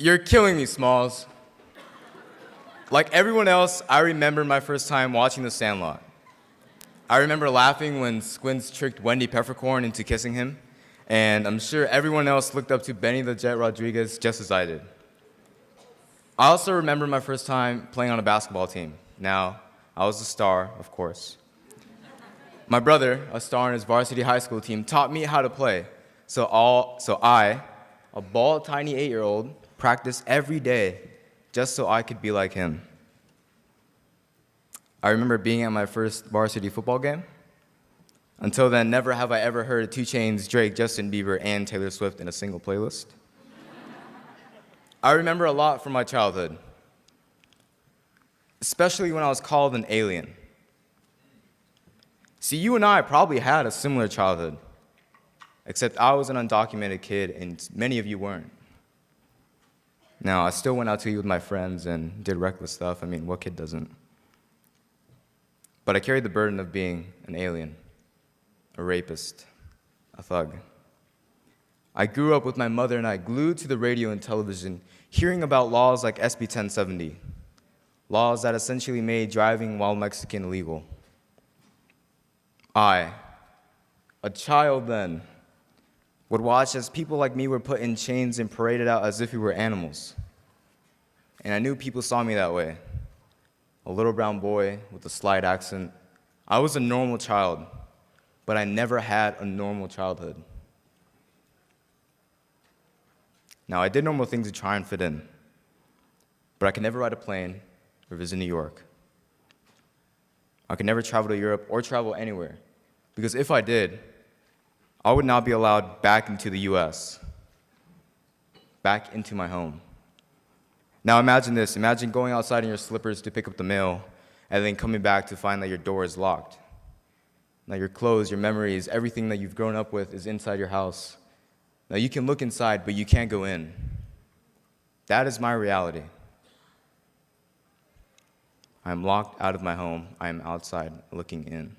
You're killing me, Smalls. Like everyone else, I remember my first time watching The Sandlot. I remember laughing when Squints tricked Wendy Peppercorn into kissing him, and I'm sure everyone else looked up to Benny the Jet Rodriguez just as I did. I also remember my first time playing on a basketball team. Now, I was a star, of course. My brother, a star on his varsity high school team, taught me how to play. So I, a bald, tiny 8-year-old, practiced every day just so I could be like him. I remember being at my first varsity football game. Until then, never have I ever heard 2 Chainz, Drake, Justin Bieber, and Taylor Swift in a single playlist. I remember a lot from my childhood, especially when I was called an alien. See, you and I probably had a similar childhood, except I was an undocumented kid and many of you weren't. Now, I still went out to eat with my friends and did reckless stuff. I mean, what kid doesn't? But I carried the burden of being an alien, a rapist, a thug. I grew up with my mother and I glued to the radio and television, hearing about laws like SB 1070, laws that essentially made driving while Mexican illegal. I, a child then, would watch as people like me were put in chains and paraded out as if we were animals. And I knew people saw me that way. A little brown boy with a slight accent. I was a normal child, but I never had a normal childhood. Now, I did normal things to try and fit in, but I could never ride a plane or visit New York. I could never travel to Europe or travel anywhere, because if I did, I would not be allowed back into the US, back into my home. Now imagine this, imagine going outside in your slippers to pick up the mail, and then coming back to find that your door is locked. Now your clothes, your memories, everything that you've grown up with is inside your house. Now you can look inside, but you can't go in. That is my reality. I am locked out of my home. I am outside looking in.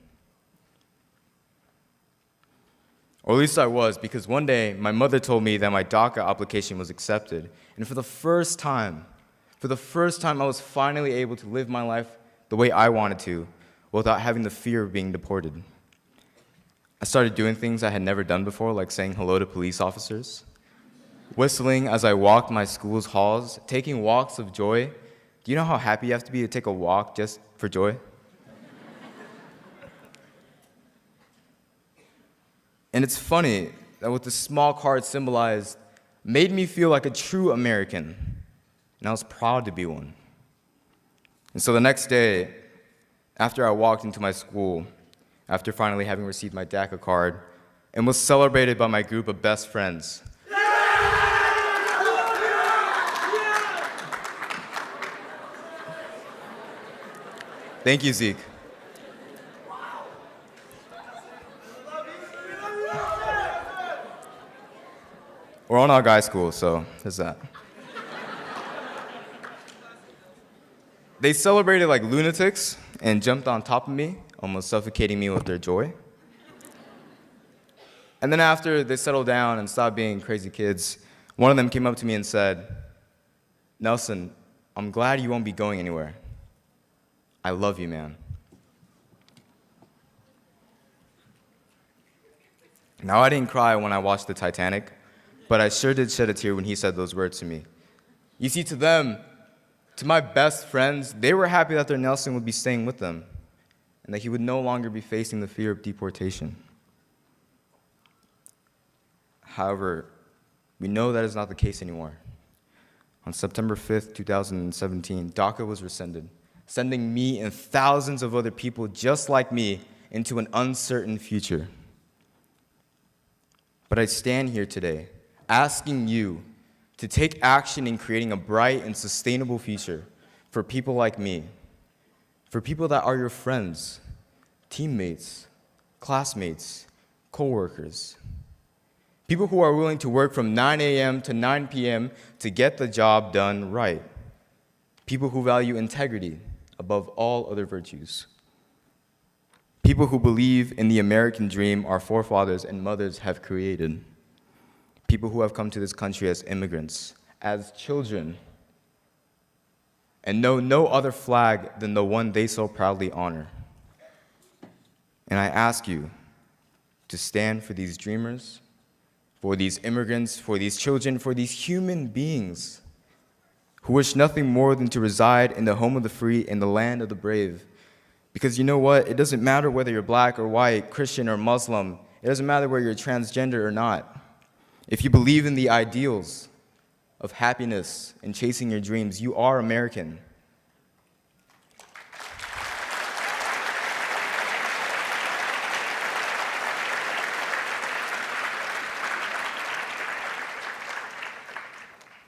Or at least I was, because one day my mother told me that my DACA application was accepted. And for the first time I was finally able to live my life the way I wanted to without having the fear of being deported. I started doing things I had never done before, like saying hello to police officers, whistling as I walked my school's halls, taking walks of joy. Do you know how happy you have to be to take a walk just for joy? And it's funny that what the small card symbolized made me feel like a true American, and I was proud to be one. And so the next day, after I walked into my school, after finally having received my DACA card, and was celebrated by my group of best friends. Thank you, Zeke. We're all not guy school, so there's that. They celebrated like lunatics and jumped on top of me, almost suffocating me with their joy. And then after they settled down and stopped being crazy kids, one of them came up to me and said, "Nelson, I'm glad you won't be going anywhere. I love you, man." Now, I didn't cry when I watched the Titanic, but I sure did shed a tear when he said those words to me. You see, to them, to my best friends, they were happy that their Nelson would be staying with them and that he would no longer be facing the fear of deportation. However, we know that is not the case anymore. On September 5th, 2017, DACA was rescinded, sending me and thousands of other people just like me into an uncertain future. But I stand here today asking you to take action in creating a bright and sustainable future for people like me, for people that are your friends, teammates, classmates, coworkers, people who are willing to work from 9 a.m. to 9 p.m. to get the job done right, people who value integrity above all other virtues, people who believe in the American dream our forefathers and mothers have created, people who have come to this country as immigrants, as children and know no other flag than the one they so proudly honor. And I ask you to stand for these dreamers, for these immigrants, for these children, for these human beings who wish nothing more than to reside in the home of the free and the land of the brave. Because you know what? It doesn't matter whether you're black or white, Christian or Muslim. It doesn't matter whether you're transgender or not. If you believe in the ideals of happiness and chasing your dreams, you are American.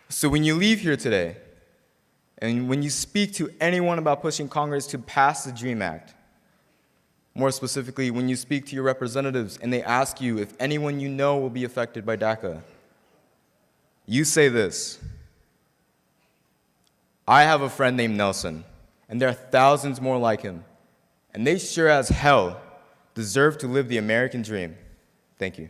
So when you leave here today, and when you speak to anyone about pushing Congress to pass the DREAM Act, more specifically, when you speak to your representatives and they ask you if anyone you know will be affected by DACA, you say this: I have a friend named Nelson, and there are thousands more like him, and they sure as hell deserve to live the American dream. Thank you.